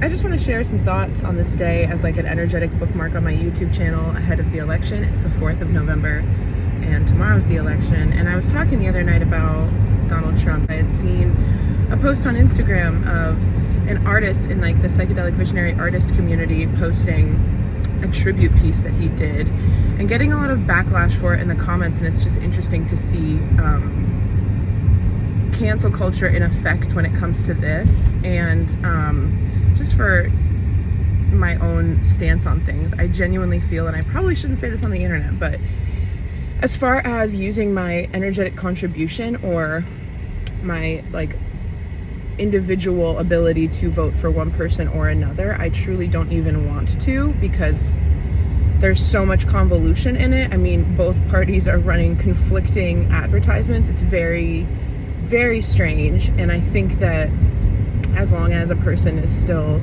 I just want to share some thoughts on this day as like an energetic bookmark on my YouTube channel ahead of the election. It's the 4th of November and tomorrow's the election. And I was talking the other night about Donald Trump. I had seen a post on Instagram of an artist in like the psychedelic visionary artist community posting a tribute piece that he did and getting a lot of backlash for it in the comments. And it's just interesting to see cancel culture in effect when it comes to this. And just for my own stance on things, I genuinely feel, and I probably shouldn't say this on the internet, but as far as using my energetic contribution or my like individual ability to vote for one person or another, I truly don't even want to, because there's so much convolution in it. I mean, both parties are running conflicting advertisements. It's very, very strange. And I think that as long as a person is still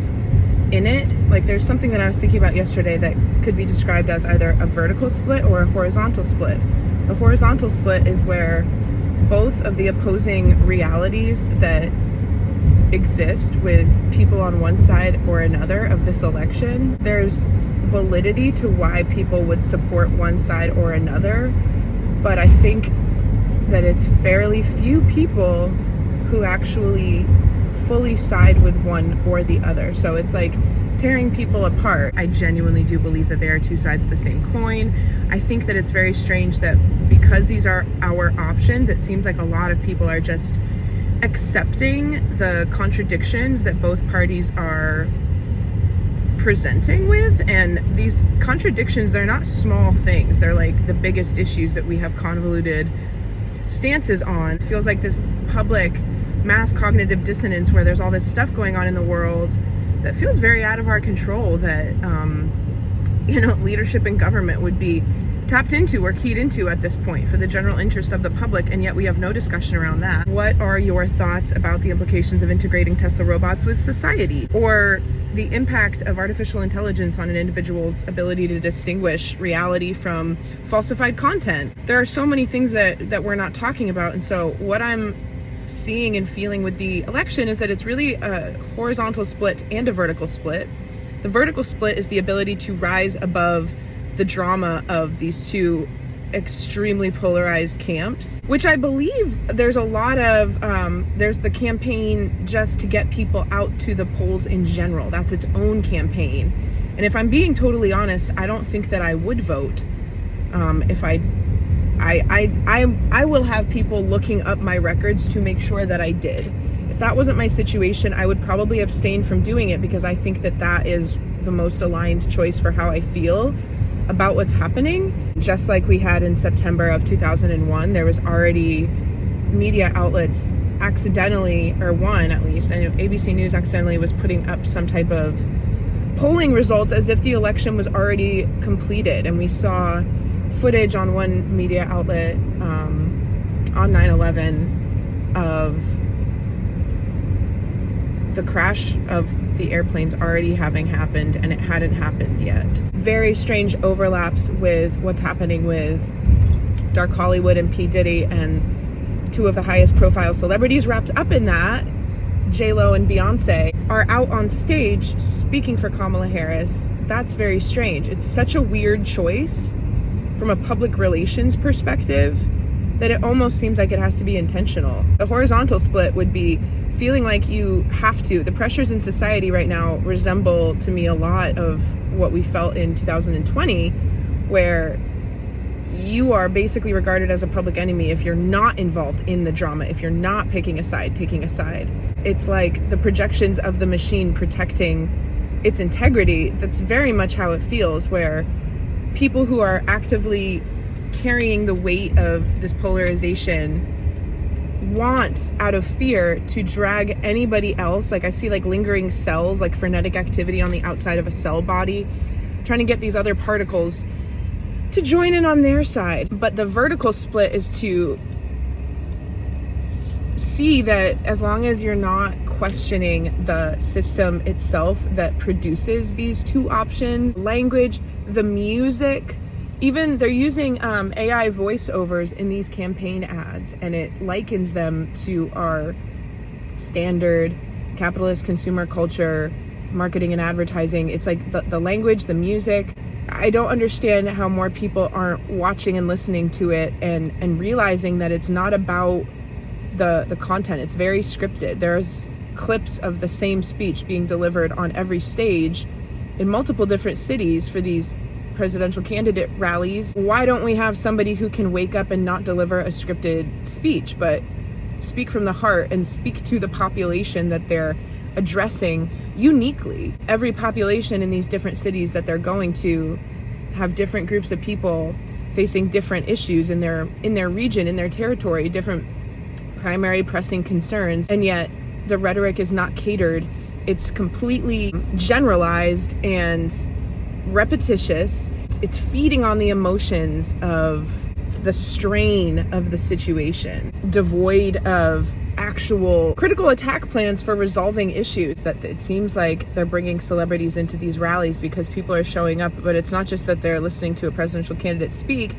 in it, like there's something that I was thinking about yesterday that could be described as either a vertical split or a horizontal split. The horizontal split is where both of the opposing realities that exist with people on one side or another of this election, there's validity to why people would support one side or another, but I think that it's fairly few people who actually fully side with one or the other. So it's like tearing people apart. I genuinely do believe that they are two sides of the same coin. I think that it's very strange that because these are our options, it seems like a lot of people are just accepting the contradictions that both parties are presenting with. And these contradictions, they're not small things. They're like the biggest issues that we have convoluted stances on. It feels like this public mass cognitive dissonance where there's all this stuff going on in the world that feels very out of our control, that leadership and government would be tapped into or keyed into at this point for the general interest of the public, and yet we have no discussion around that. What are your thoughts about the implications of integrating Tesla robots with society, or the impact of artificial intelligence on an individual's ability to distinguish reality from falsified content? There are so many things that we're not talking about, and so what I'm seeing and feeling with the election is that it's really a horizontal split and a vertical split. The vertical split is the ability to rise above the drama of these two extremely polarized camps, which I believe there's a lot of, there's the campaign just to get people out to the polls in general. That's its own campaign. And if I'm being totally honest, I don't think that I would vote. If I will have people looking up my records to make sure that I did. If that wasn't my situation, I would probably abstain from doing it, because I think that that is the most aligned choice for how I feel about what's happening. Just like we had in September of 2001, there was already media outlets accidentally, or one at least, I know ABC News accidentally was putting up some type of polling results as if the election was already completed. And we saw footage on one media outlet on 9/11 of the crash of the airplanes already having happened, and it hadn't happened yet. Very strange overlaps with what's happening with Dark Hollywood and P. Diddy, and two of the highest profile celebrities wrapped up in that, J-Lo and Beyonce, are out on stage speaking for Kamala Harris. That's very strange. It's such a weird choice from a public relations perspective that it almost seems like it has to be intentional. The horizontal split would be feeling like you have to. The pressures in society right now resemble to me a lot of what we felt in 2020, where you are basically regarded as a public enemy if you're not involved in the drama, if you're not picking a side, taking a side. It's like the projections of the machine protecting its integrity. That's very much how it feels, where people who are actively carrying the weight of this polarization want, out of fear, to drag anybody else. Like I see like lingering cells, like frenetic activity on the outside of a cell body, trying to get these other particles to join in on their side. But the vertical split is to see that as long as you're not questioning the system itself that produces these two options, language, the music, even they're using AI voiceovers in these campaign ads, and it likens them to our standard capitalist consumer culture, marketing and advertising. It's like the language, the music. I don't understand how more people aren't watching and listening to it and realizing that it's not about the content. It's very scripted. There's clips of the same speech being delivered on every stage in multiple different cities for these presidential candidate rallies. Why don't we have somebody who can wake up and not deliver a scripted speech, but speak from the heart and speak to the population that they're addressing uniquely? Every population in these different cities that they're going to have different groups of people facing different issues in their region, in their territory, different primary pressing concerns, and yet the rhetoric is not catered. It's completely generalized and repetitious. It's feeding on the emotions of the strain of the situation, devoid of actual critical attack plans for resolving issues. That it seems like they're bringing celebrities into these rallies because people are showing up, but it's not just that they're listening to a presidential candidate speak.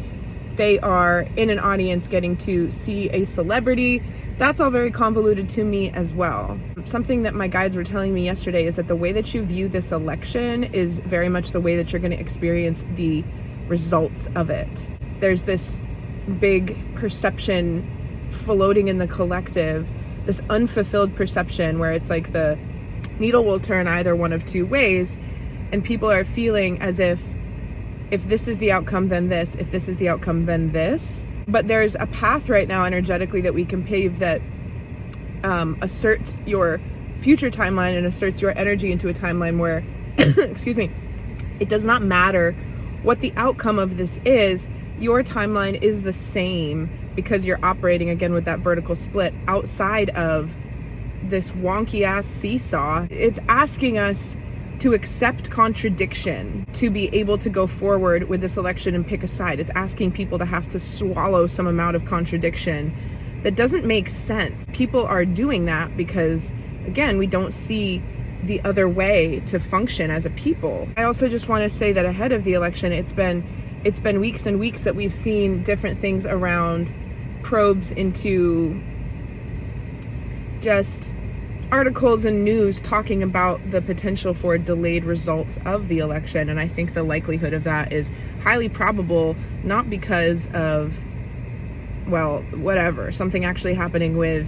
They are in an audience getting to see a celebrity. That's all very convoluted to me as well. Something that my guides were telling me yesterday is that the way that you view this election is very much the way that you're going to experience the results of it. There's this big perception floating in the collective, this unfulfilled perception where it's like the needle will turn either one of two ways, and people are feeling as if this is the outcome, then this, if this is the outcome, then this. But there's a path right now energetically that we can pave that asserts your future timeline and asserts your energy into a timeline where, excuse me, it does not matter what the outcome of this is. Your timeline is the same because you're operating again with that vertical split outside of this wonky ass seesaw. It's asking us to accept contradiction, to be able to go forward with this election and pick a side. It's asking people to have to swallow some amount of contradiction that doesn't make sense. People are doing that because, again, we don't see the other way to function as a people. I also just want to say that ahead of the election, it's been weeks and weeks that we've seen different things around probes into just articles and news talking about the potential for delayed results of the election. And I think the likelihood of that is highly probable, not because of, well, whatever, something actually happening with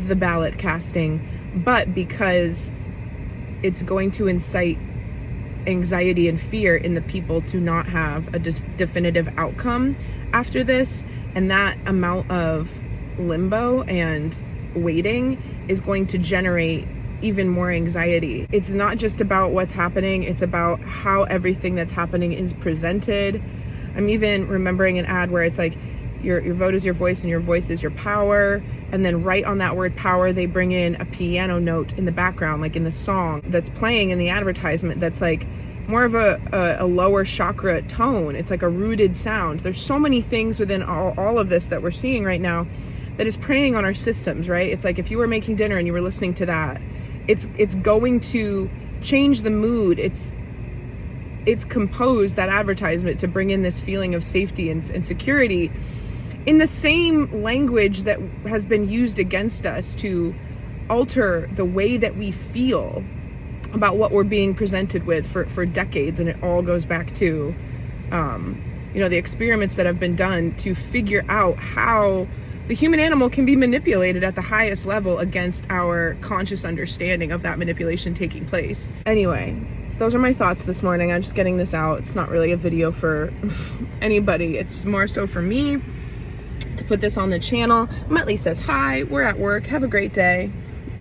the ballot casting, but because it's going to incite anxiety and fear in the people to not have a definitive outcome after this. And that amount of limbo and waiting is going to generate even more anxiety. It's not just about what's happening, it's about how everything that's happening is presented. I'm even remembering an ad where it's like your vote is your voice and your voice is your power, and then right on that word power they bring in a piano note in the background, like in the song that's playing in the advertisement, that's like more of a lower chakra tone. It's like a rooted sound. There's so many things within all of this that we're seeing right now that is preying on our systems, right? It's like if you were making dinner and you were listening to that, it's going to change the mood. It's composed, that advertisement, to bring in this feeling of safety and security in the same language that has been used against us to alter the way that we feel about what we're being presented with for decades. And it all goes back to the experiments that have been done to figure out how the human animal can be manipulated at the highest level against our conscious understanding of that manipulation taking place. Anyway, those are my thoughts this morning. I'm just getting this out. It's not really a video for anybody. It's more so for me to put this on the channel. Muttley says hi. We're at work. Have a great day.